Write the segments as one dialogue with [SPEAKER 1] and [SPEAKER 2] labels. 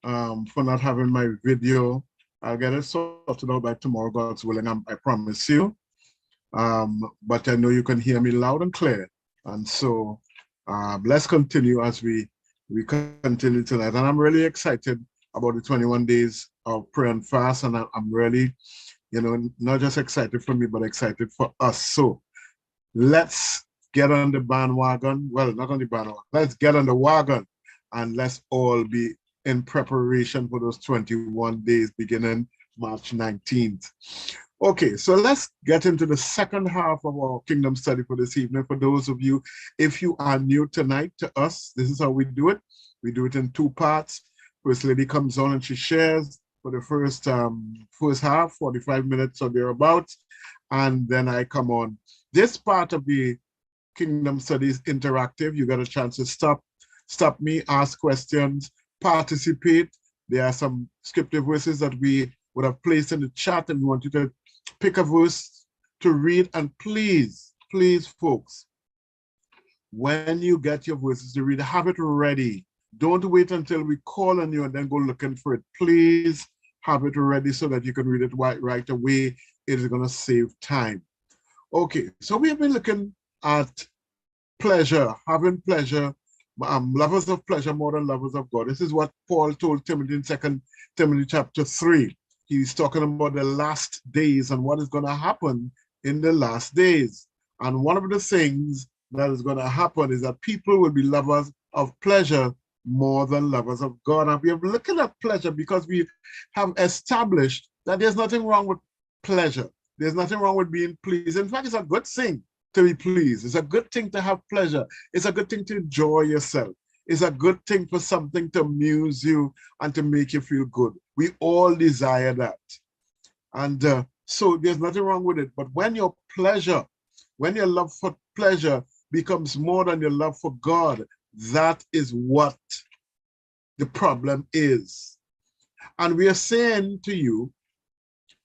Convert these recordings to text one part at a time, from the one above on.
[SPEAKER 1] for not having my video. I'll get it sorted out by tomorrow, God's willing, I promise you. But I know you can hear me loud and clear. And so let's continue as we continue tonight. And I'm really excited about the 21 days of prayer and fast. And I'm really, not just excited for me, but excited for us. So let's get on the bandwagon. Well, not on the bandwagon. Let's get on the wagon and let's all be in preparation for those 21 days beginning March 19th. Okay, so let's get into the second half of our kingdom study for this evening. For those of you, if you are new tonight to us, this is how we do it. We do it in two parts. First Lady comes on and she shares for the first half, 45 minutes or thereabouts, and then I come on. This part of the kingdom study is interactive. You got a chance to stop me, ask questions, participate. There are some scripture verses that we would have placed in the chat, and we want you to pick a verse to read. And please, folks, when you get your verses to read, have it ready. Don't wait until we call on you and then go looking for it. Please have it ready so that you can read it right away. It is going to save time. Okay, so we have been looking at pleasure, having pleasure, lovers of pleasure more than lovers of God. This is what Paul told Timothy in 2 Timothy chapter 3. He's talking about the last days and what is going to happen in the last days. And one of the things that is going to happen is that people will be lovers of pleasure more than lovers of God. And we have looked at pleasure because we have established that there's nothing wrong with pleasure. There's nothing wrong with being pleased. In fact, it's a good thing to be pleased. It's a good thing to have pleasure. It's a good thing to enjoy yourself. It's a good thing for something to amuse you and to make you feel good. We all desire that. And so there's nothing wrong with it. But when your love for pleasure becomes more than your love for God, that is what the problem is. And we are saying to you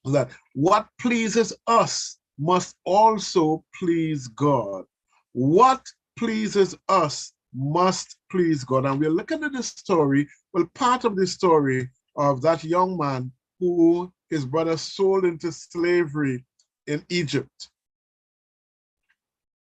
[SPEAKER 1] that what pleases us must also please God. What pleases us must please God. And we're looking at the story, well, part of the story of that young man who his brother sold into slavery in Egypt.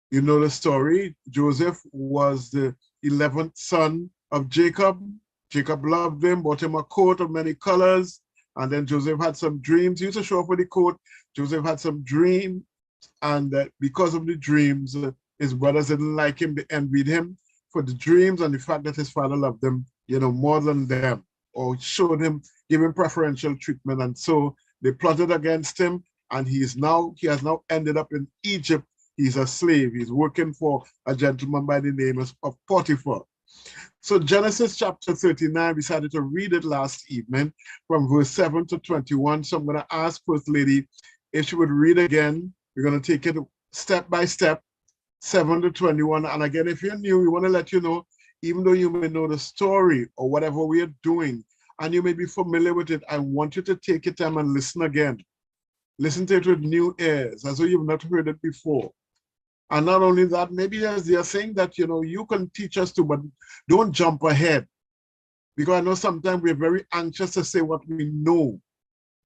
[SPEAKER 1] You know the story. Joseph was the 11th son of Jacob. Jacob loved him, bought him a coat of many colors. And then Joseph had some dreams. He used to show up with the coat. Joseph had some dreams. And because of the dreams, his brothers didn't like him. They envied him for the dreams and the fact that his father loved him, more than them, or showed him, gave him preferential treatment. And so they plotted against him. And he has now ended up in Egypt. He's a slave. He's working for a gentleman by the name of Potiphar. So Genesis chapter 39, we decided to read it last evening from verse 7 to 21. So I'm going to ask First Lady if she would read again. We're going to take it step by step, 7 to 21. And again, if you're new, we want to let you know, even though you may know the story or whatever we are doing, and you may be familiar with it, I want you to take your time and listen again. Listen to it with new ears, as though you've not heard it before. And not only that, maybe they're saying that, you can teach us too, but don't jump ahead. Because I know sometimes we're very anxious to say what we know.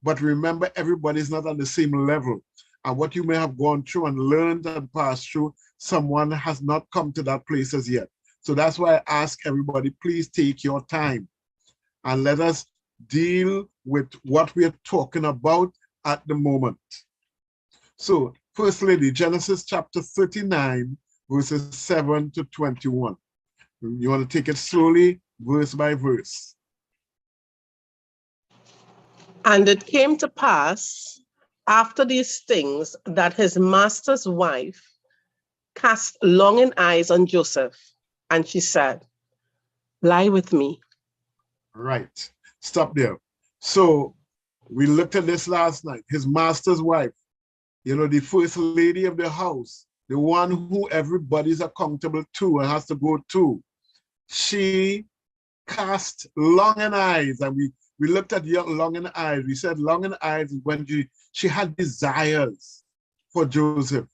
[SPEAKER 1] But remember, everybody's not on the same level. And what you may have gone through and learned and passed through, someone has not come to that place as yet. So that's why I ask everybody, please take your time and let us deal with what we are talking about at the moment. So, First Lady, Genesis chapter 39, verses 7 to 21. You want to take it slowly, verse by verse.
[SPEAKER 2] And it came to pass after these things that his master's wife cast longing eyes on Joseph, and she said, "Lie with me."
[SPEAKER 1] Right. Stop there. So we looked at this last night. His master's wife, the first lady of the house, the one who everybody's accountable to and has to go to. She cast longing eyes, and we looked at longing eyes. We said longing eyes is when she had desires for Joseph.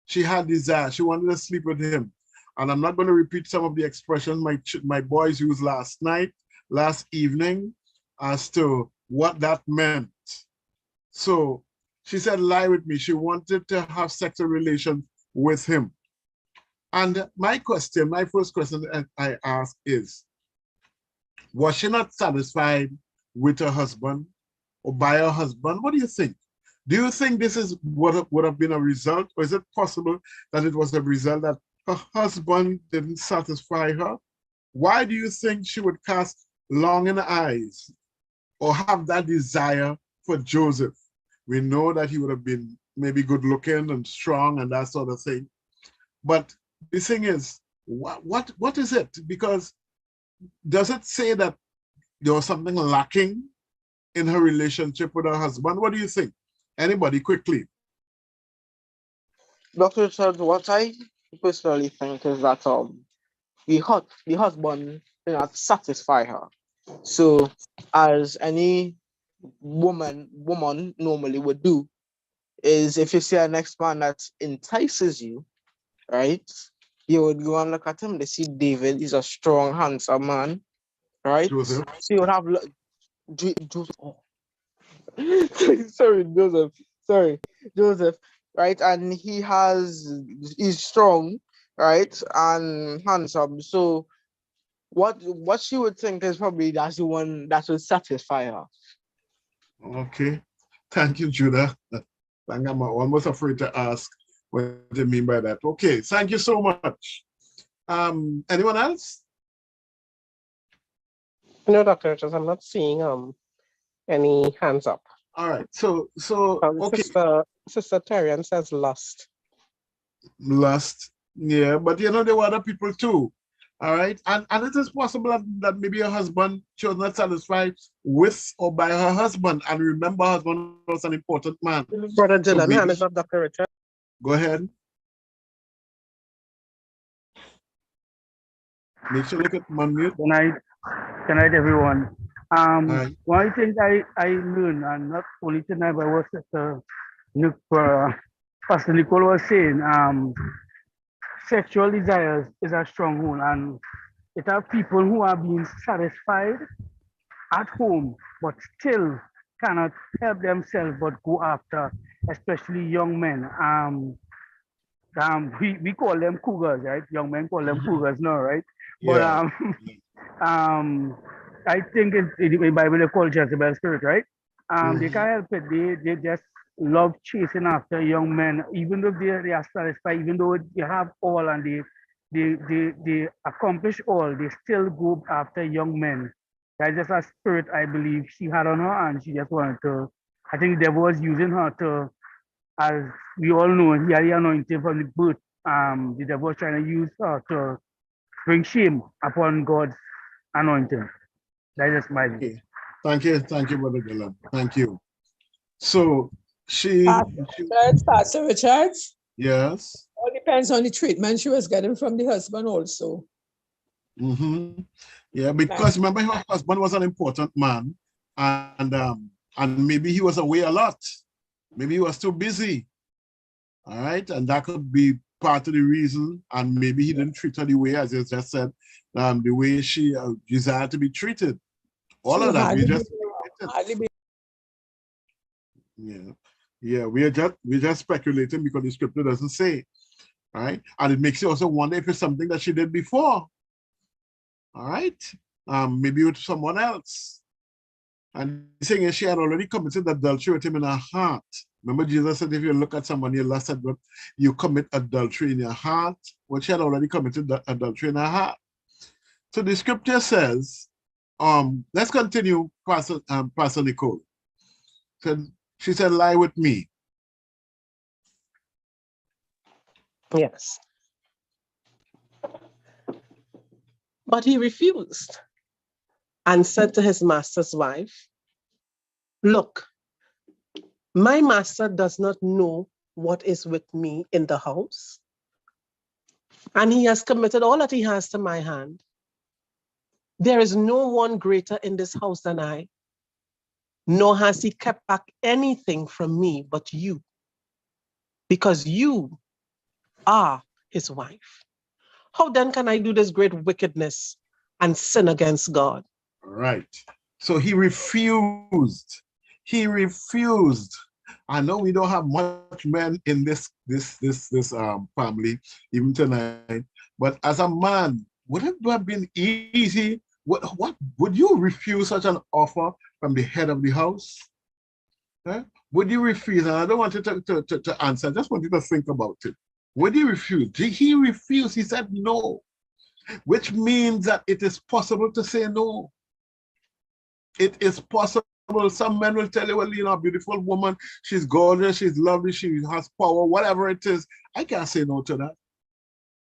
[SPEAKER 1] She had desire. She wanted to sleep with him. And I'm not going to repeat some of the expressions my boys used last evening, as to what that meant. So she said, lie with me. She wanted to have sexual relations with him. And my first question that I ask is, was she not satisfied with her husband or by her husband? What do you think? Do you think this is what would have been a result? Or is it possible that it was a result that her husband didn't satisfy her? Why do you think she would cast longing eyes or have that desire for Joseph? We know that he would have been maybe good looking and strong and that sort of thing. But the thing is, what is it? Because does it say that there was something lacking in her relationship with her husband? What do you think? Anybody, quickly.
[SPEAKER 3] Dr. Richard, what I personally think is that the husband did not satisfy her. So, as any woman normally would do, is if you see a next man that entices you, right? You would go and look at him. They see David, he's a strong, handsome man, right?
[SPEAKER 1] Joseph.
[SPEAKER 3] So you would have sorry, Joseph. Sorry, Joseph. Right, and he's strong, right, and handsome. So what she would think is probably that's the one that will satisfy her.
[SPEAKER 1] Okay. Thank you, Judah. I'm almost afraid to ask what you mean by that. Okay, thank you so much. Anyone else?
[SPEAKER 2] No, Dr. Richards, I'm not seeing any hands up.
[SPEAKER 1] All right. So okay.
[SPEAKER 2] Sister Terrian says lust.
[SPEAKER 1] Lust. Yeah, but there were other people too. All right. And it is possible that maybe her husband, she was not satisfied with or by her husband. And remember, her husband was an important man.
[SPEAKER 2] Brother Dylan, hand is up, Dr. Richard.
[SPEAKER 1] Go ahead. Make sure you look at mute.
[SPEAKER 4] Good night, everyone. One thing I learned, and not only tonight, but what Pastor Nicole was saying, sexual desires is a stronghold, and it are people who are being satisfied at home, but still cannot help themselves but go after, especially young men. We call them cougars, right? Young men call them cougars now, right?
[SPEAKER 1] Yeah.
[SPEAKER 4] But I think in the Bible they call Jezebel spirit, right? They can't help it. They just love chasing after young men, even though they are satisfied, even though they have all and they accomplish all, they still go after young men. That's just a spirit I believe she had on her, and she just wanted to. I think the devil was using her to, as we all know, he had the anointing from the birth. The devil was trying to use her to bring shame upon God's anointing. That is my view.
[SPEAKER 1] Okay. Thank you, Brother Dylan. Thank you. So
[SPEAKER 5] Pastor Richards?
[SPEAKER 1] Yes.
[SPEAKER 5] All depends on the treatment she was getting from the husband also.
[SPEAKER 1] Mm-hmm. Yeah, because remember her husband was an important man, and maybe he was away a lot. Maybe he was too busy. All right, and that could be part of the reason, and maybe he didn't treat her the way, as you just said, the way she desired to be treated. All of that, we're just speculating because the scripture doesn't say, all right? And it makes you also wonder if it's something that she did before, all right? Maybe with someone else. And the thing is, she had already committed adultery with him in her heart. Remember, Jesus said, if you look at someone you lust at, you commit adultery in your heart. Well, she had already committed adultery in her heart. So the scripture says, let's continue, Pastor Nicole. She said, lie with me.
[SPEAKER 2] Yes. But he refused and said to his master's wife, look, my master does not know what is with me in the house, and he has committed all that he has to my hand. There is no one greater in this house than I, nor has he kept back anything from me but you, because you are his wife. How then can I do this great wickedness and sin against God?
[SPEAKER 1] Right. So he refused. He refused. I know we don't have much men in this family even tonight, but as a man, would it have been easy? What would you refuse such an offer from the head of the house? Huh? Would you refuse? And I don't want you to answer. I just want you to think about it. Would you refuse? He refused. He said no, which means that it is possible to say no. It is possible. Some men will tell you, well, you know, a beautiful woman, she's gorgeous, she's lovely, she has power, whatever it is. I can't say no to that.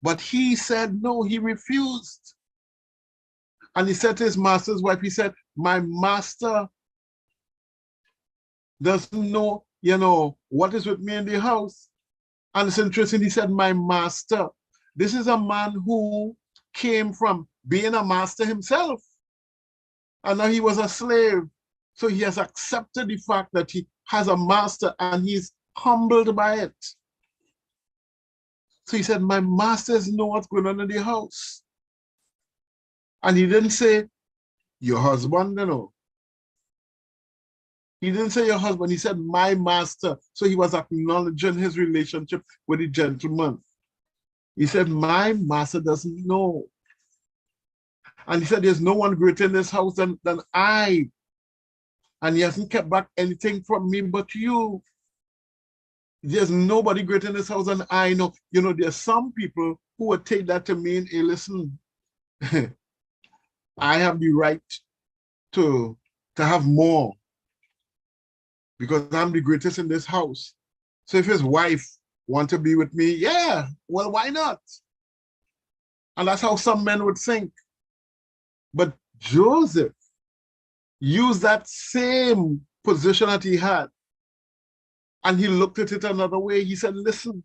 [SPEAKER 1] But he said no, he refused. And he said to his master's wife, he said, my master doesn't know, you know, what is with me in the house. And it's interesting, he said, my master. This is a man who came from being a master himself. And now he was a slave. So he has accepted the fact that he has a master and he's humbled by it. So he said, my masters know what's going on in the house. And he didn't say, your husband, you know. He didn't say your husband, he said, my master. So he was acknowledging his relationship with the gentleman. He said, my master doesn't know. And he said, there's no one greater in this house than I. And he hasn't kept back anything from me but you. There's nobody greater in this house than I know. You know, there's some people who would take that to mean, hey, listen, I have the right to have more because I'm the greatest in this house. So if his wife wants to be with me, yeah, well, why not? And that's how some men would think. But Joseph used that same position that he had. And he looked at it another way. He said, listen,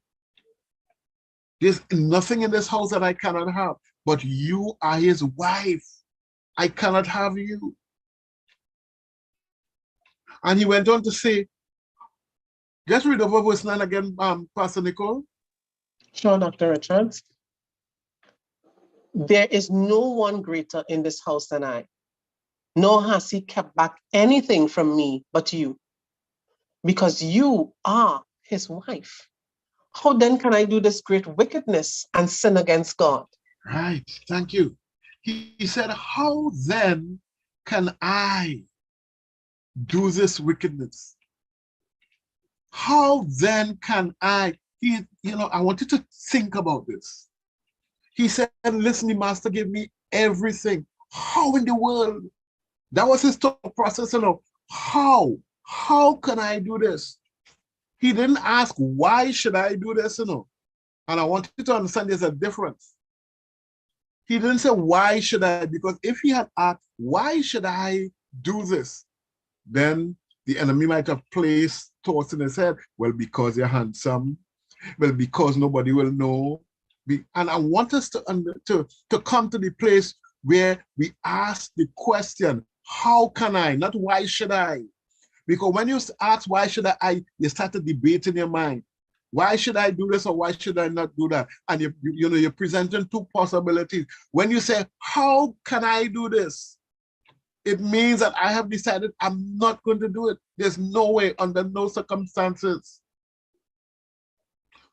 [SPEAKER 1] there's nothing in this house that I cannot have, but you are his wife. I cannot have you. And he went on to say, just read over verse 9 again, Pastor Nicole.
[SPEAKER 2] Sure, Dr. Richards. There is no one greater in this house than I, nor has he kept back anything from me but you, because you are his wife. How then can I do this great wickedness and sin against God?
[SPEAKER 1] Right, thank you. He said, how then can I do this wickedness? How then can I? I want you to think about this. He said, listen, the master gave me everything. How in the world? That was his thought process, you know. How can I do this? He didn't ask, why should I do this, you know? And I want you to understand there's a difference. He didn't say, why should I? Because if he had asked, why should I do this? Then the enemy might have placed thoughts in his head. Well, because you're handsome. Well, because nobody will know. And I want us to come to the place where we ask the question, how can I? Not why should I? Because when you ask why should I, you start to debate in your mind. Why should I do this or why should I not do that? And you're presenting two possibilities. When you say, how can I do this? It means that I have decided I'm not going to do it. There's no way, under no circumstances.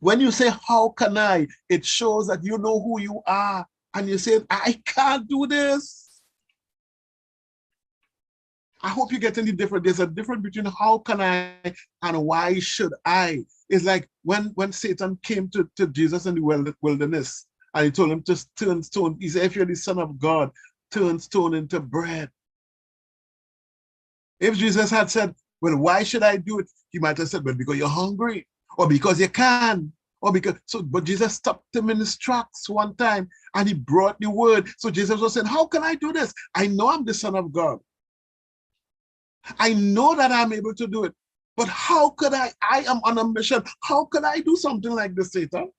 [SPEAKER 1] When you say, how can I? It shows that you know who you are. And you say, I can't do this. I hope you're getting the difference. There's a difference between how can I and why should I. It's like when Satan came to Jesus in the wilderness and he told him to turn stone. He said, if you're the Son of God, turn stone into bread. If Jesus had said, well, why should I do it? He might have said, well, because you're hungry or because you can. But Jesus stopped him in his tracks one time and he brought the word. So Jesus was saying, how can I do this? I know I'm the Son of God. I know that I'm able to do it, but how could I am on a mission. How could I do something like this, Satan?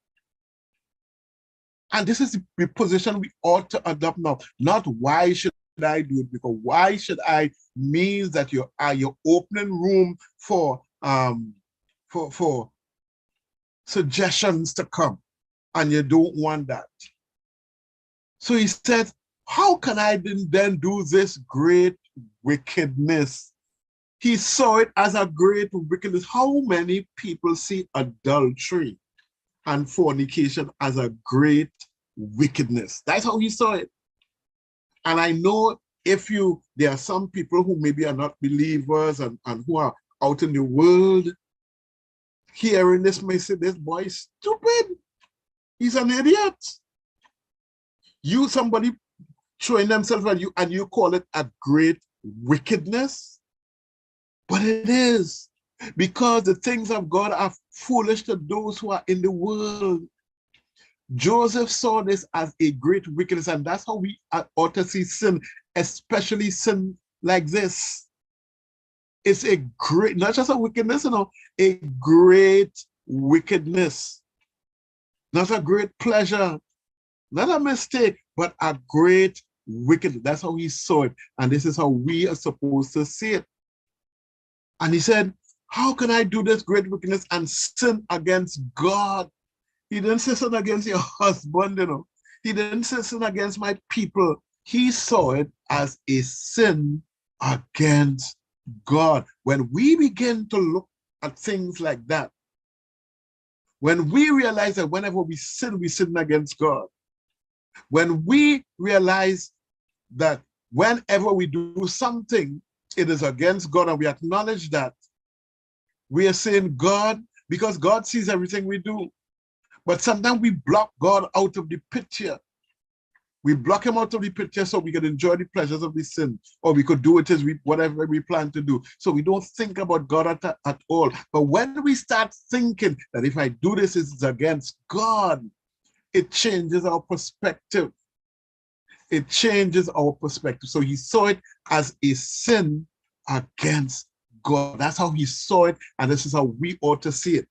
[SPEAKER 1] And this is the position we ought to adopt now. Not why should I do it, because why should I means that you're opening room for suggestions to come, and you don't want that. So he said, how can I then do this great wickedness. He saw it as a great wickedness. How many people see adultery and fornication as a great wickedness? That's how he saw it. And I know there are some people who maybe are not believers and who are out in the world, hearing this may say, this boy is stupid. He's an idiot. Somebody showing themselves at you and you call it a great wickedness? But it is, because the things of God are foolish to those who are in the world. Joseph saw this as a great wickedness, and that's how we ought to see sin, especially sin like this. It's a great, not just a wickedness, a great wickedness. Not a great pleasure, not a mistake, but a great wickedness. That's how he saw it, and this is how we are supposed to see it. And he said, how can I do this great wickedness and sin against God? He didn't say sin against your husband, He didn't say sin against my people. He saw it as a sin against God. When we begin to look at things like that, when we realize that whenever we sin against God. When we realize that whenever we do something, it is against God, and we acknowledge that, we are saying God, because God sees everything we do. But sometimes we block God out of the picture. We block him out of the picture so we can enjoy the pleasures of the sin, or we could do it as whatever we plan to do. So we don't think about God at all. But when we start thinking that if I do this, it's against God, it changes our perspective. It changes our perspective. So he saw it as a sin against God. That's how he saw it, and this is how we ought to see it.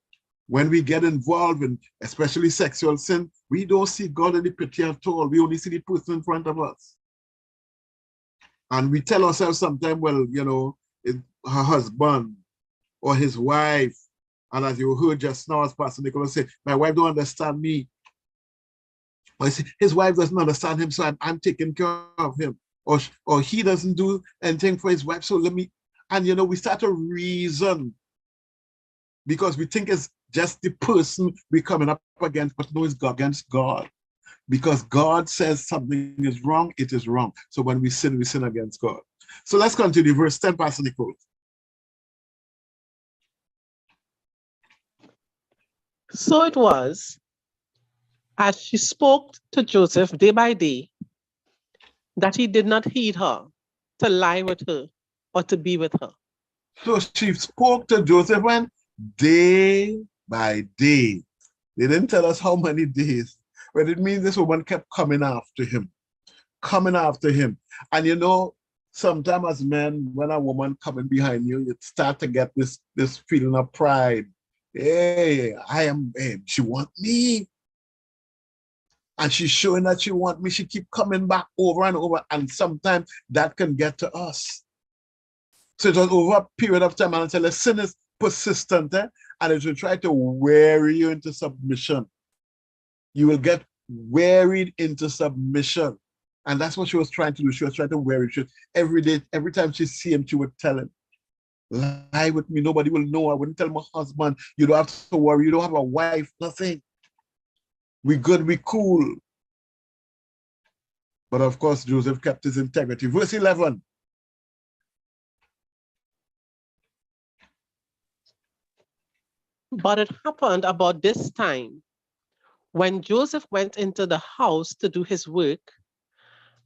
[SPEAKER 1] When we get involved in especially sexual sin, we don't see God in the picture at all. We only see the person in front of us. And we tell ourselves sometimes, well, her husband or his wife, and as you heard just now, as Pastor Nicholas said, my wife don't understand me. Or his wife doesn't understand him, so I'm taking care of him. Or he doesn't do anything for his wife, so let me, and we start to reason, because we think it's just the person we're coming up against, but no, it's against God. Because God says something is wrong, it is wrong. So when we sin against God. So let's continue, verse 10, Pastor Nicole.
[SPEAKER 2] So it was, as she spoke to Joseph day by day, that he did not heed her, to lie with her, or to be with her.
[SPEAKER 1] So she spoke to Joseph and day by day. They didn't tell us how many days, but it means this woman kept coming after him. And sometimes as men, when a woman coming behind you, you start to get this feeling of pride. Hey, she want me. And she's showing that she want me. She keep coming back over and over. And sometimes that can get to us. So it was over a period of time, and until the sin is persistent, and it will try to wear you into submission. You will get wearied into submission. And that's what she was trying to do. She was trying to wear it. Every day, every time she see him, she would tell him, lie with me, nobody will know. I wouldn't tell my husband, you don't have to worry, you don't have a wife, nothing. We good, we cool. But of course, Joseph kept his integrity. Verse 11.
[SPEAKER 2] But it happened about this time, when Joseph went into the house to do his work,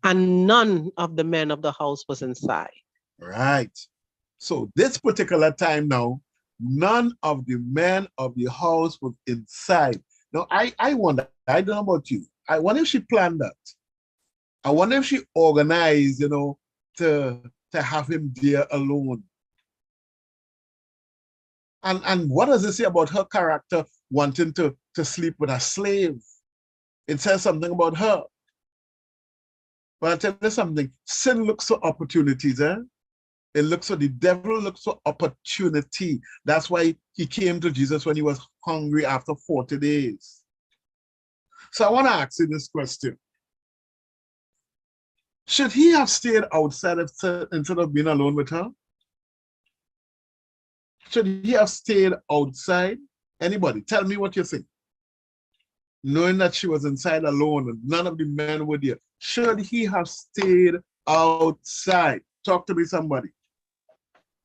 [SPEAKER 2] and none of the men of the house was inside.
[SPEAKER 1] Right. So this particular time now, none of the men of the house was inside. Now, I wonder, I don't know about you, I wonder if she planned that. I wonder if she organized, to have him there alone. And what does it say about her character wanting to sleep with a slave? It says something about her. But I'll tell you something, sin looks for opportunities, the devil looks for opportunity. That's why he came to Jesus when he was hungry after 40 days. So I want to ask you this question. Should he have stayed outside instead of being alone with her? Should he have stayed outside? Anybody, tell me what you think. Knowing that she was inside alone and none of the men were there, should he have stayed outside? Talk to me, somebody.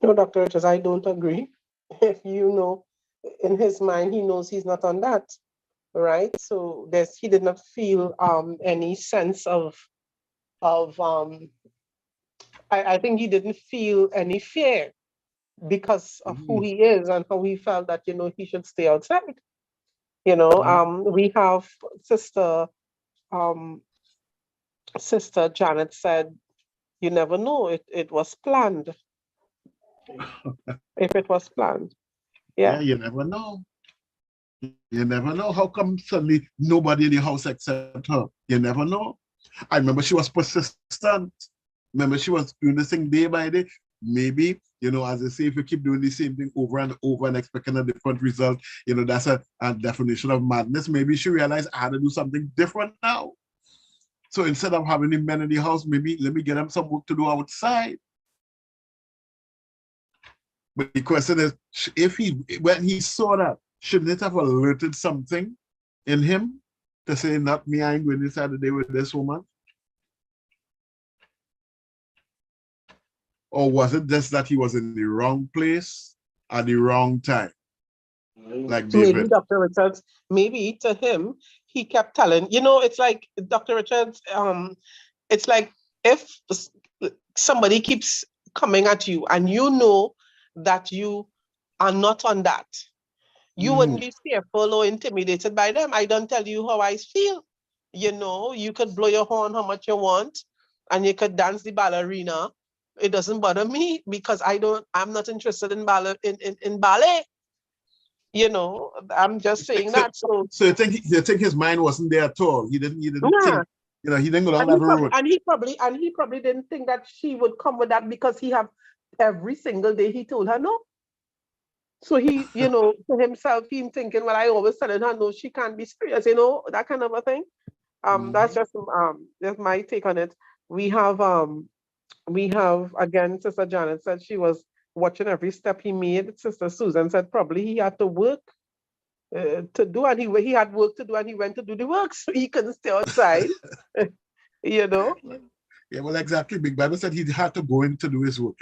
[SPEAKER 2] No, Dr. Richards, I don't agree. If you know, in his mind, he knows he's not on that, right? So he did not feel any sense of I think he didn't feel any fear because of who he is and how he felt that, he should stay outside. We have um, Sister Janet said, you never know, it was planned. If it was planned.
[SPEAKER 1] Yeah, you never know. You never know. How come suddenly nobody in the house except her? You never know. I remember she was persistent. Remember, she was doing this thing day by day. Maybe, as I say, if you keep doing the same thing over and over and expecting a different result, that's a definition of madness. Maybe she realized I had to do something different now. So instead of having the men in the house, maybe let me get them some work to do outside. But the question is, when he saw that, shouldn't it have alerted something in him to say, not me, I ain't going inside the day with this woman? Or was it just that he was in the wrong place at the wrong time? Like David.
[SPEAKER 2] Maybe Dr. Richards, maybe to him, he kept telling, it's like Dr. Richards, it's like if somebody keeps coming at you and you know that you are not on that, you wouldn't be fearful or intimidated by them. I don't tell you how I feel. You could blow your horn how much you want and you could dance the ballerina. It doesn't bother me because I'm not interested in ballet. In ballet. I'm just saying that. So
[SPEAKER 1] you think his mind wasn't there at all? He didn't think, he didn't go down that road.
[SPEAKER 2] And he probably didn't think that she would come with that because he have every single day he told her no. So he, to himself, he's thinking, well, I always telling her no, she can't be serious, that kind of a thing. That's just my take on it. We have again, Sister Janet said she was watching every step he made. Sister Susan said probably he had to work to do, and he had work to do, and he went to do the work, so he couldn't stay outside.
[SPEAKER 1] Yeah, well, exactly. Big Bible said he had to go in to do his work,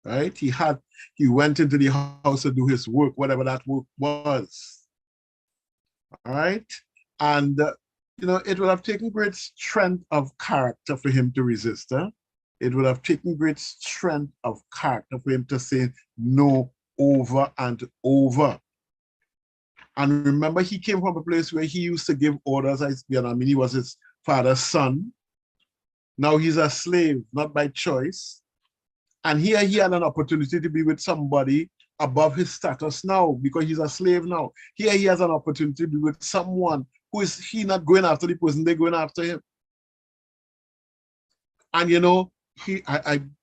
[SPEAKER 1] right? He went into the house to do his work, whatever that work was. All right, and it would have taken great strength of character for him to resist her. It would have taken great strength of character for him to say no over and over. And remember, he came from a place where he used to give orders. He was his father's son. Now he's a slave, not by choice. And here he had an opportunity to be with somebody above his status now because he's a slave now. Here he has an opportunity to be with someone who is he not going after the person, they're going after him. And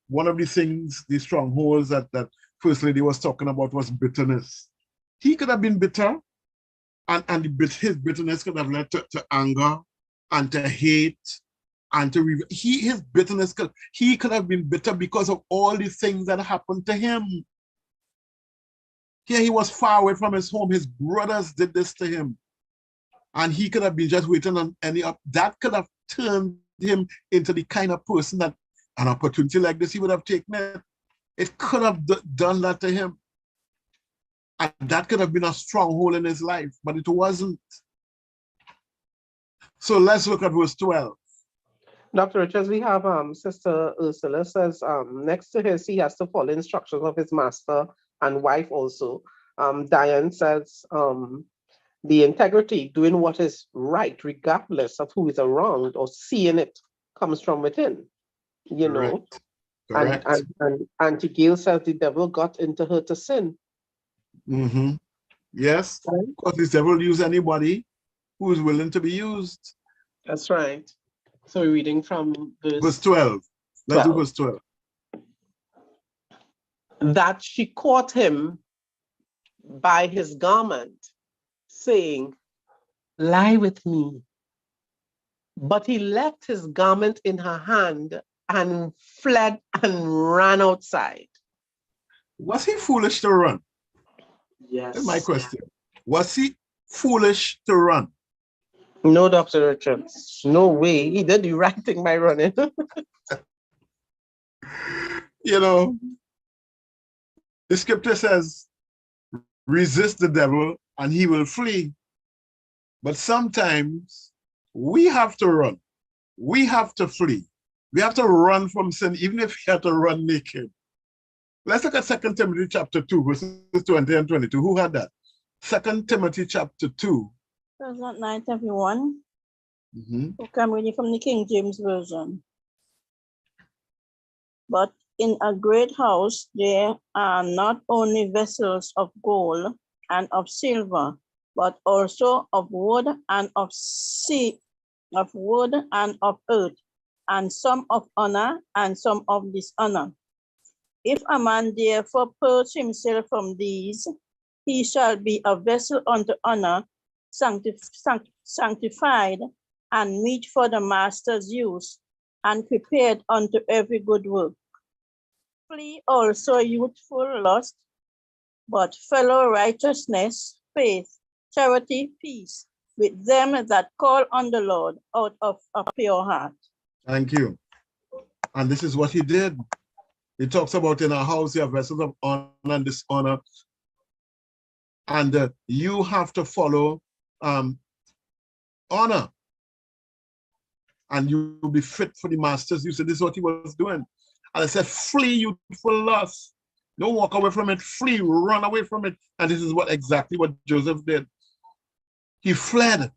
[SPEAKER 1] one of the things, the strongholds that First Lady was talking about was bitterness. He could have been bitter, and his bitterness could have led to anger and to hate and to his bitterness he could have been bitter because of all the things that happened to him. Here he was far away from his home. His brothers did this to him. And he could have been just waiting on that could have turned him into the kind of person that an opportunity like this, he would have taken it. It could have done that to him. And that could have been a stronghold in his life, but it wasn't. So let's look at verse 12.
[SPEAKER 2] Dr. Richards, we have Sister Ursula says next to his, he has to follow instructions of his master and wife also. Diane says the integrity, doing what is right, regardless of who is around or seeing it, comes from within.
[SPEAKER 1] Correct.
[SPEAKER 2] And Auntie Gail says the devil got into her to sin.
[SPEAKER 1] Yes, because the devil will use anybody who is willing to be used.
[SPEAKER 2] That's right. So we're reading from
[SPEAKER 1] verse 12. Let's do verse 12.
[SPEAKER 2] That she caught him by his garment, saying, lie with me. But he left his garment in her hand and fled and ran outside.
[SPEAKER 1] Was he foolish to run? That's my
[SPEAKER 3] Yes.
[SPEAKER 1] question. Was he foolish to run?
[SPEAKER 2] No, Dr. Richards. No way. He did the right thing by running.
[SPEAKER 1] You know, the scripture says, resist the devil and he will flee. But sometimes we have to run. We have to flee. We have to run from sin, even if we have to run naked. Let's look at 2 Timothy chapter 2, verses 20 and 22. Who had that? 2 Timothy chapter 2.
[SPEAKER 6] Verse 9 to 1.
[SPEAKER 1] Mhm.
[SPEAKER 6] Okay, I'm reading from the King James Version. But in a great house there are not only vessels of gold and of silver, but also of wood and of wood and of earth, and some of honor and some of dishonor. If a man therefore purge himself from these, he shall be a vessel unto honor, sanctified and meet for the master's use, and prepared unto every good work. Flee also youthful lust, but fellow righteousness, faith, charity, peace, with them that call on the Lord out of a pure heart.
[SPEAKER 1] Thank you. And this is what he did. He talks about in our house, you have vessels of honor and dishonor. And you have to follow honor. And you will be fit for the masters. You said this is what he was doing. And I said, flee youthful lust. Don't walk away from it. Flee, run away from it. And this is exactly what Joseph did. He fled.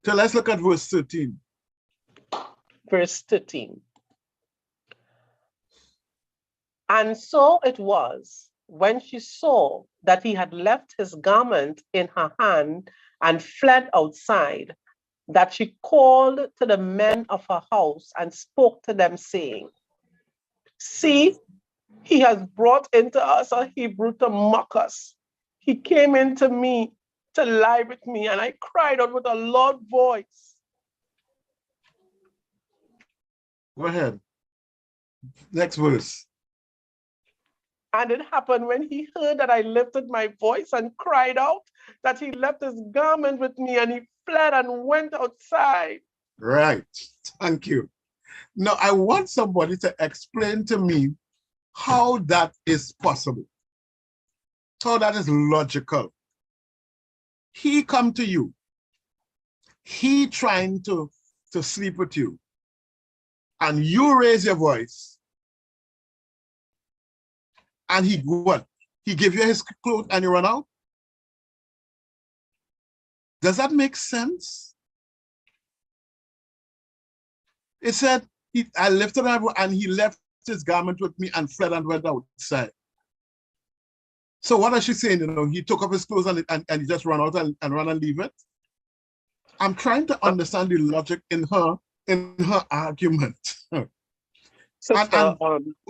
[SPEAKER 1] So let's look at verse 13.
[SPEAKER 2] Verse 13. And so it was, when she saw that he had left his garment in her hand and fled outside, that she called to the men of her house and spoke to them, saying, see, he has brought into us a Hebrew to mock us. He came into me to lie with me, and I cried out with a loud voice.
[SPEAKER 1] Go ahead. Next verse.
[SPEAKER 2] And it happened when he heard that I lifted my voice and cried out, that he left his garment with me and he fled and went outside.
[SPEAKER 1] Right. Thank you. Now, I want somebody to explain to me how that is possible, how that is logical. He come to you. He trying to sleep with you. And you raise your voice. And he what? He give you his clothes and you run out? Does that make sense? It said, I lifted him and he left his garment with me and fled and went outside. So what is she saying? You know, he took off his clothes and he just ran out and ran and leave it. I'm trying to understand the logic in her argument.
[SPEAKER 2] Sister,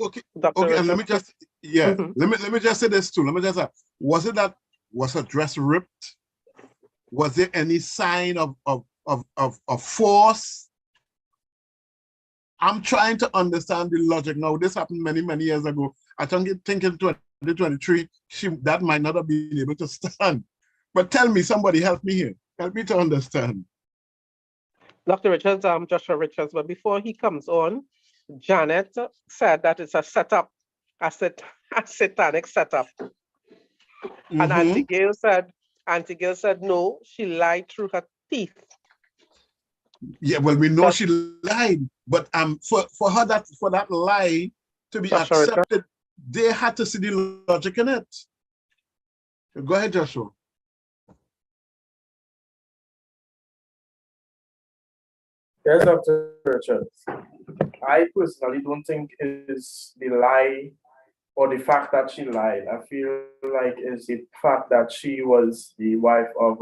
[SPEAKER 1] okay,
[SPEAKER 2] Dr.
[SPEAKER 1] okay, and let me just let me just say this too. Let me just say, was her dress ripped? Was there any sign of force? I'm trying to understand the logic. Now, this happened many years ago. I think in 2023, that might not have been able to stand. But tell me, somebody help me here. Help me to understand.
[SPEAKER 2] Dr. Richards, I'm Joshua Richards, but before he comes on, Janet said that it's a setup, a satanic setup. And Auntie Gail said no, she lied through her teeth.
[SPEAKER 1] Yeah, well, we know she lied, but for that lie to be accepted, they had to see the logic in it. Go ahead, Joshua.
[SPEAKER 7] Yes, Dr. Richards. I personally don't think it's the lie or the fact that she lied. I feel like it's the fact that she was the wife of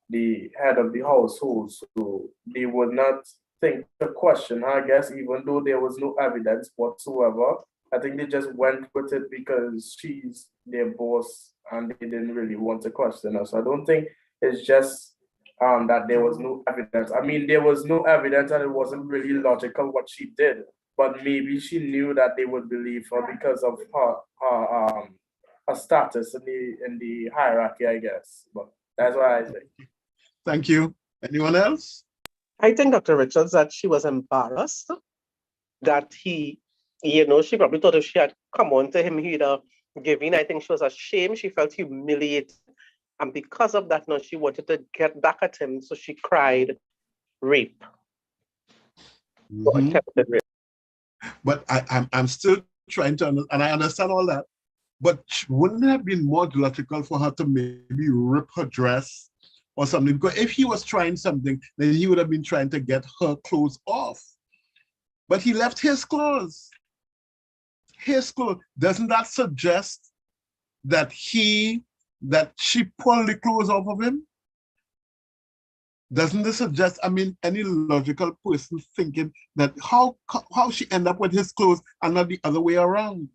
[SPEAKER 7] the head of the household, so they would not think to question her, I guess, even though there was no evidence whatsoever. I think they just went with it because she's their boss and they didn't really want to question her. So I don't think it's just that there was no evidence. I mean, there was no evidence and it wasn't really logical what she did, but maybe she knew that they would believe her because of her status in the hierarchy, I guess. But that's what I think.
[SPEAKER 1] Thank you. Anyone else?
[SPEAKER 2] I think, Dr. Richards, that she was embarrassed that he, you know, she probably thought if she had come on to him, he'd have given. I think she was ashamed. She felt humiliated. And because of that, now she wanted to get back at him. So she cried rape. Or
[SPEAKER 1] Mhm.
[SPEAKER 2] attempted rape.
[SPEAKER 1] But I'm still trying to understand, and I understand all that. But wouldn't it have been more logical for her to maybe rip her dress or something? Because if he was trying something, then he would have been trying to get her clothes off. But he left his clothes. His clothes. Doesn't that suggest that she pulled the clothes off of him? Doesn't this suggest, I mean, any logical person thinking that how she end up with his clothes and not the other way around?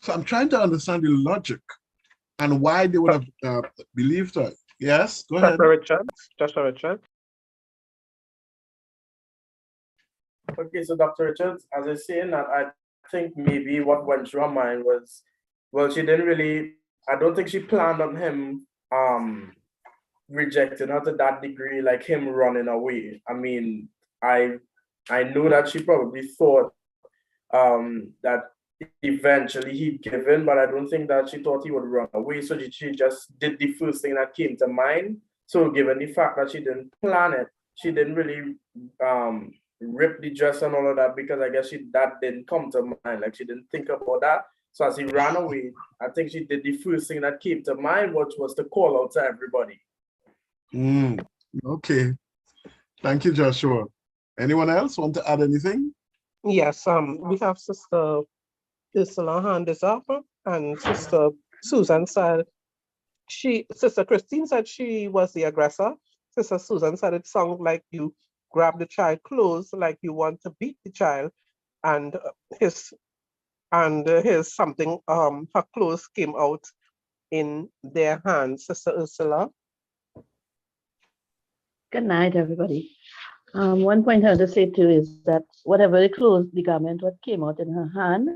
[SPEAKER 1] So I'm trying to understand the logic and why they would have believed her. Yes, go ahead.
[SPEAKER 2] Dr. Richards, Dr. Richards.
[SPEAKER 7] Okay, so Dr. Richards, as I was saying, that I think maybe what went through her mind was, well, she didn't really, I don't think she planned on him rejecting her to that degree, like him running away. I mean, I know that she probably thought that eventually he'd give in, but I don't think that she thought he would run away. So she just did the first thing that came to mind. So given the fact that she didn't plan it, she didn't really rip the dress and all of that, because I guess that didn't come to mind. Like, she didn't think about that. So as he ran away, I think she did the first thing that came to mind, which was to call out to everybody.
[SPEAKER 1] Okay. Thank you, Joshua. Anyone else want to add anything?
[SPEAKER 2] Yes, we have Sister Ursula hand is up, and Sister Susan said Sister Christine said she was the aggressor. Sister Susan said it sounded like you grabbed the child close, like you want to beat the child, and his something, her clothes came out in their hands. Sister Ursula.
[SPEAKER 8] Good night, everybody. One point I want to say too is that whatever the clothes, the garment, what came out in her hand,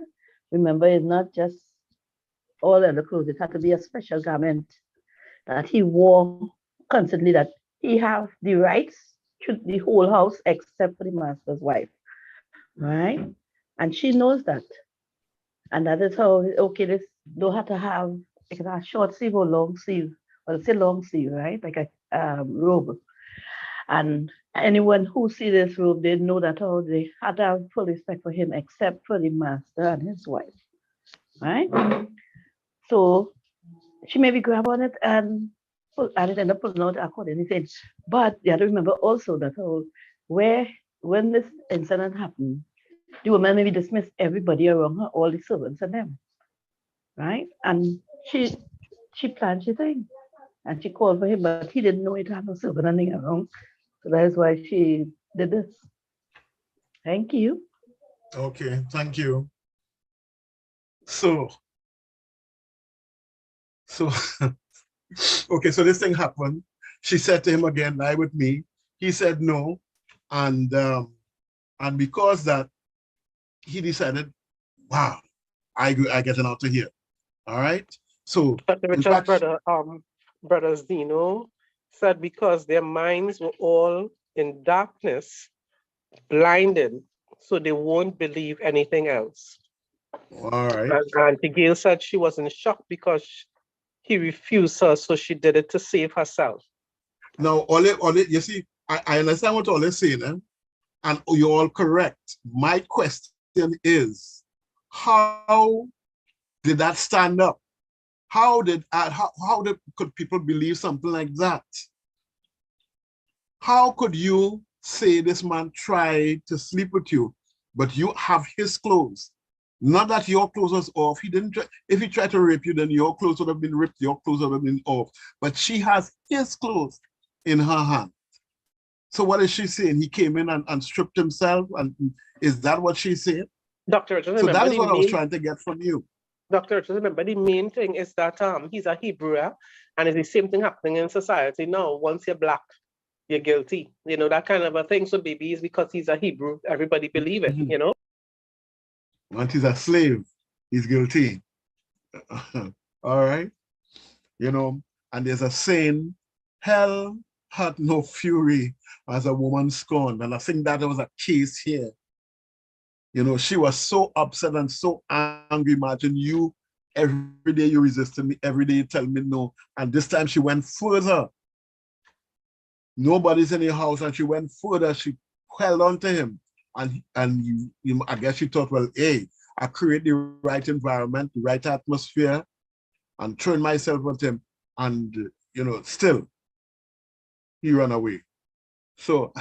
[SPEAKER 8] remember, it's not just all of the clothes. It had to be a special garment that he wore constantly, that he have the rights to the whole house except for the master's wife, right? And she knows that. And that is how, okay, this don't have to have like a short sleeve or long sleeve, well, say long sleeve, right? Like a robe. And anyone who see this robe, they know that they had to have full respect for him, except for the master and his wife, right? So she maybe grab on it and it ended up pulling out according to it. But you have to remember also that when this incident happened, the woman maybe dismissed everybody around her, all the servants and them, right? And she planned her thing, and she called for him, but he didn't know it had no servant running around. So that is why she did this. Thank you.
[SPEAKER 1] Okay, thank you. So okay, so this thing happened. She said to him again, lie with me. He said no. And because that, he decided, wow, I getting out of here. All right. So
[SPEAKER 2] Dr. Richard's brother Zeno said because their minds were all in darkness, blinded, so they won't believe anything else.
[SPEAKER 1] all right.
[SPEAKER 2] And Auntie Gail said she was in shock because he refused her, so she did it to save herself.
[SPEAKER 1] Now, you see, I understand what Ole is saying, and you're all correct. My question is, how did that stand up? How could people believe something like that? How could you say this man tried to sleep with you, but you have his clothes? Not that your clothes was off. He didn't. If he tried to rape you, then your clothes would have been ripped. Your clothes would have been off. But she has his clothes in her hand. So what is she saying? He came in and stripped himself, and is that what she's saying?
[SPEAKER 2] Dr. Richard,
[SPEAKER 1] so that is what I was trying to get from you.
[SPEAKER 2] Dr. Richards, remember the main thing is that he's a Hebrew, and it's the same thing happening in society now. Once you're black, you're guilty. You know, that kind of a thing. So maybe it's because he's a Hebrew, everybody believe it, you know?
[SPEAKER 1] Once he's a slave, he's guilty. All right. You know, and there's a saying, hell had no fury as a woman scorned. And I think that was a case here. You know, she was so upset and so angry. Imagine you, every day you resisted me, every day you tell me no. And this time she went further. Nobody's in your house, and she went further. She held on to him. And I guess she thought, well, hey, I create the right environment, the right atmosphere, and throwing myself with him. And, you know, still, he ran away. So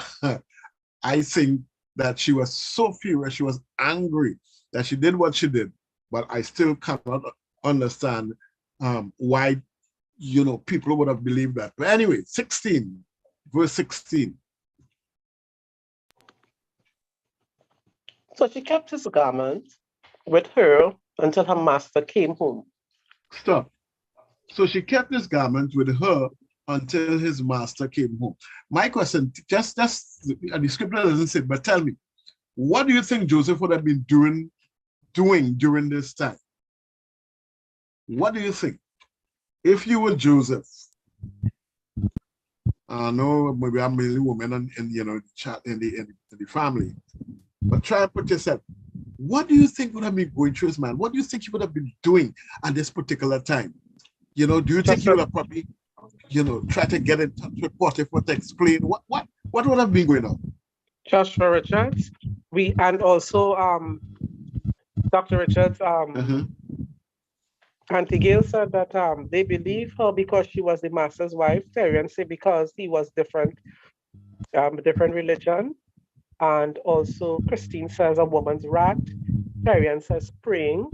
[SPEAKER 1] I think that she was so furious, she was angry that she did what she did. But I still cannot understand why, you know, people would have believed that. But anyway, 16, verse 16.
[SPEAKER 2] So she kept his garment with her until her master came home.
[SPEAKER 1] Stop. So she kept his garment with her until his master came home. My question, just the scripture doesn't say, but tell me, what do you think Joseph would have been doing during this time? What do you think? If you were Joseph, I know maybe I'm a woman in you know in the family, but try and put yourself. What do you think would have been going through his mind? What do you think he would have been doing at this particular time? You know, do you think he would have probably, you know, tried to get in touch with Potiphar to explain what would have been going on?
[SPEAKER 2] Joshua Richards, and also Dr. Richards, Auntie Gail said that they believe her because she was the master's wife. Terrence said because he was different religion. And also Christine says a woman's rat. Terrence says praying.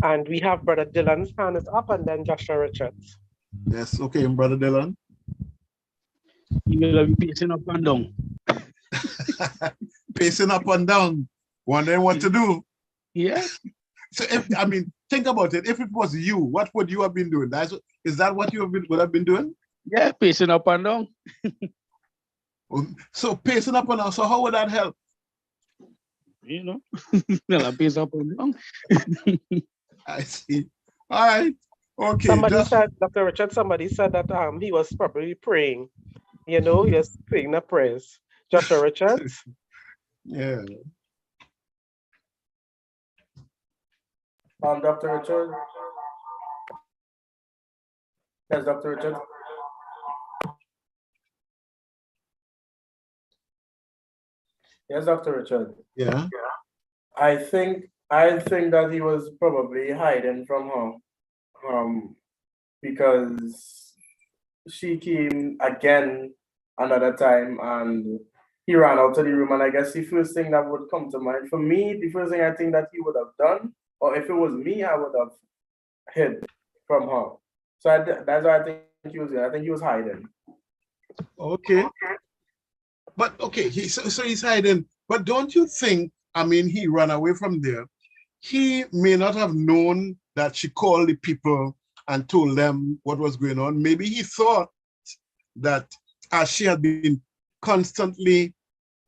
[SPEAKER 2] And we have Brother Dylan's hand is up, and then Joshua Richards.
[SPEAKER 1] Yes, okay, Brother Dylan.
[SPEAKER 4] You will be pacing up and down.
[SPEAKER 1] Pacing up and down, wondering what to do.
[SPEAKER 4] Yeah.
[SPEAKER 1] So, I mean, think about it. If it was you, what would you have been doing? Is that what you would have been doing?
[SPEAKER 4] Yeah, pacing up and down.
[SPEAKER 1] So pacing up and down. So how would that help?
[SPEAKER 4] You know, well, I pace up and down.
[SPEAKER 1] I see. All right. Okay.
[SPEAKER 2] Somebody said, Dr. Richard, somebody said that he was probably praying. You know, he was praying the prayers. Joshua Richards?
[SPEAKER 1] Yeah.
[SPEAKER 7] Dr. Richard? Yes, Dr. Richard? Yes, Dr. Richard.
[SPEAKER 1] Yeah.
[SPEAKER 7] I think that he was probably hiding from her, because she came again another time and he ran out of the room. And I guess the first thing that would come to mind for me, the first thing I think that he would have done, or if it was me, I would have hid from her. So that's what I think he was doing. I think he was hiding.
[SPEAKER 1] Okay. But okay, so he's hiding. But don't you think, I mean, he ran away from there. He may not have known that she called the people and told them what was going on. Maybe he thought that as she had been constantly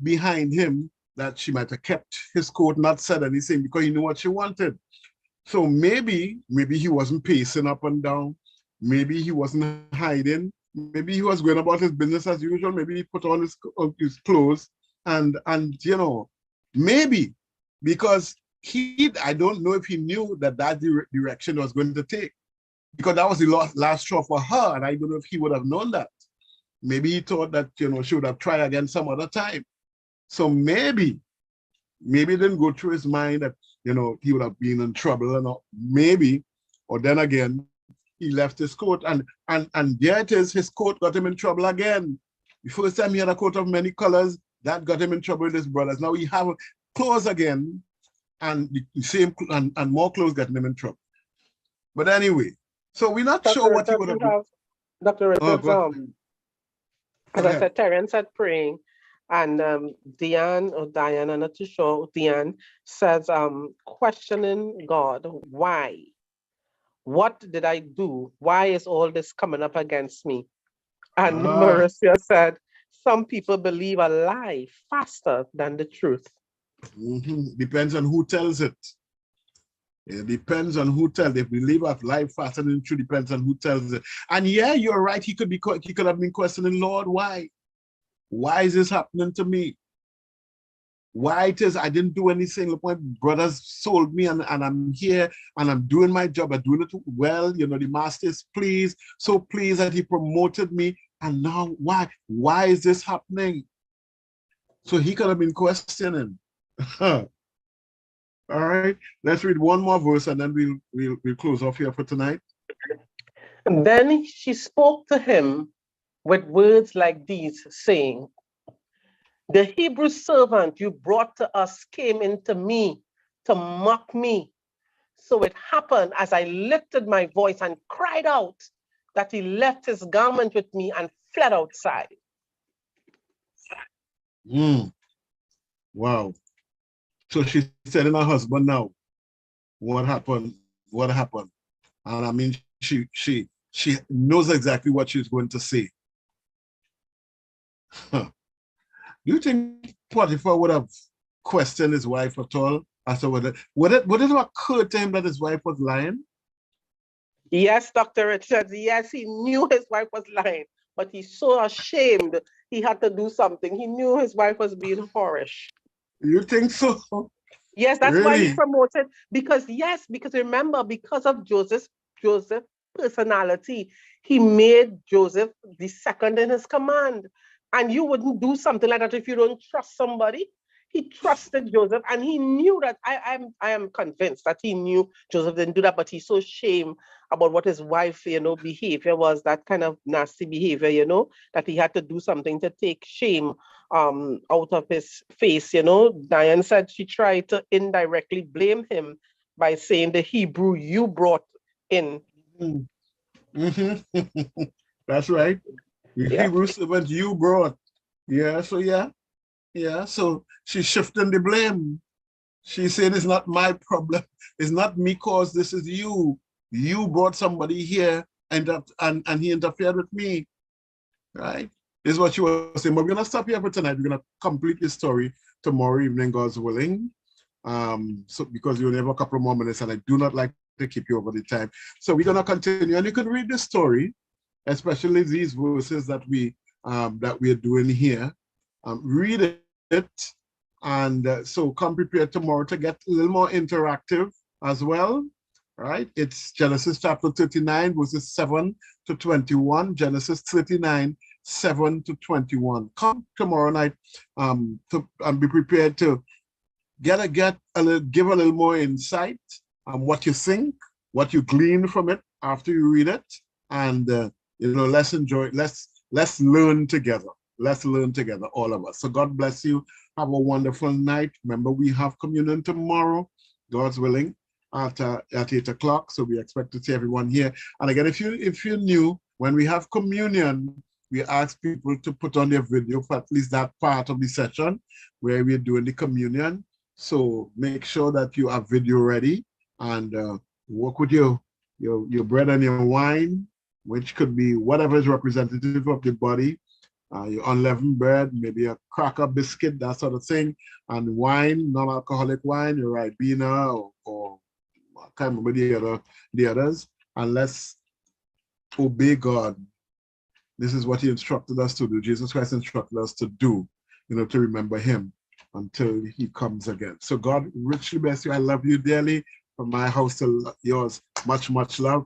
[SPEAKER 1] behind him, that she might have kept his coat, not said anything because he knew what she wanted. So maybe he wasn't pacing up and down. Maybe he wasn't hiding. Maybe he was going about his business as usual. Maybe he put on his clothes and you know, maybe because I don't know if he knew that direction was going to take, because that was the last straw for her, and I don't know if he would have known that. Maybe he thought that, you know, she would have tried again some other time. So maybe it didn't go through his mind that, you know, he would have been in trouble or not. Maybe, or then again, he left his coat and there it is, his coat got him in trouble again. The first time he had a coat of many colors, that got him in trouble with his brothers. Now he have clothes again, and the same and more clothes getting him in trouble. But anyway, so we're not sure what he would have done.
[SPEAKER 2] Dr. Richards, as I said, Terrence said praying, And Diane or Diane, I'm not too sure, Diane says, questioning God, why? What did I do? Why is all this coming up against me? And
[SPEAKER 1] Ah,
[SPEAKER 2] Marcia said, some people believe a lie faster than the truth.
[SPEAKER 1] depends on who tells it. It depends on who tells. If we live of life faster than the truth, depends on who tells it. And yeah, you're right. He could have been questioning, Lord, why? Why is this happening to me? Why it is I didn't do anything. Look, my brothers sold me and I'm here and I'm doing my job. I'm doing it well. You know, the master is pleased, so pleased that he promoted me. And now why? Why is this happening? So he could have been questioning. All right, let's read one more verse and then we'll close off here for tonight.
[SPEAKER 2] And then she spoke to him with words like these, saying, the Hebrew servant you brought to us came into me to mock me. So it happened as I lifted my voice and cried out that he left his garment with me and fled outside.
[SPEAKER 1] Wow. So she's telling her husband now what happened, what happened. And I mean, she knows exactly what she's going to say. Huh. Do you think Potiphar would have questioned his wife at all? As to would it have occurred to him that his wife was lying?
[SPEAKER 2] Yes, Dr. Richards, yes, he knew his wife was lying, but he's so ashamed he had to do something. He knew his wife was being whorish.
[SPEAKER 1] You think so?
[SPEAKER 2] Yes, that's why he
[SPEAKER 1] Really?
[SPEAKER 2] promoted, because remember, because of Joseph's personality, he made Joseph the second in his command. And you wouldn't do something like that if you don't trust somebody. He trusted Joseph, and he knew that I am convinced that he knew Joseph didn't do that, but he's so ashamed about what his wife, behavior was, that kind of nasty behavior, that he had to do something to take shame out of his face. Diane said she tried to indirectly blame him by saying the Hebrew you brought in.
[SPEAKER 1] That's right. The
[SPEAKER 2] Yeah.
[SPEAKER 1] Hebrew servant you brought. Yeah, so yeah. So she's shifting the blame. She's saying it's not my problem. It's not me cause this is you. You brought somebody here and he interfered with me. Right? This is what she was saying. But we're gonna stop here for tonight. We're gonna complete this story tomorrow evening, God's willing. So because we only have a couple of more minutes and I do not like to keep you over the time. So we're gonna continue, and you can read the story, especially these verses that we are doing here. Read it, and so come prepared tomorrow to get a little more interactive as well. Right? It's Genesis chapter 39, verses 7 to 21. Genesis 39, 7 to 21. Come tomorrow night and be prepared to give a little more insight on what you think, what you glean from it after you read it, and let's enjoy. Let's learn together. Let's learn together, all of us. So God bless you. Have a wonderful night. Remember, we have communion tomorrow, God's willing, at 8 o'clock. So we expect to see everyone here. And again, if you're new, when we have communion, we ask people to put on their video for at least that part of the session where we're doing the communion. So make sure that you have video ready and work with your bread and your wine, which could be whatever is representative of the body. Your unleavened bread, maybe a cracker biscuit, that sort of thing, and wine, non-alcoholic wine, your Ribena or I can't remember the others. And let's obey God. This is what he instructed us to do. Jesus Christ instructed us to do, to remember him until he comes again. So God richly bless you. I love you dearly. From my house to yours, much, much love.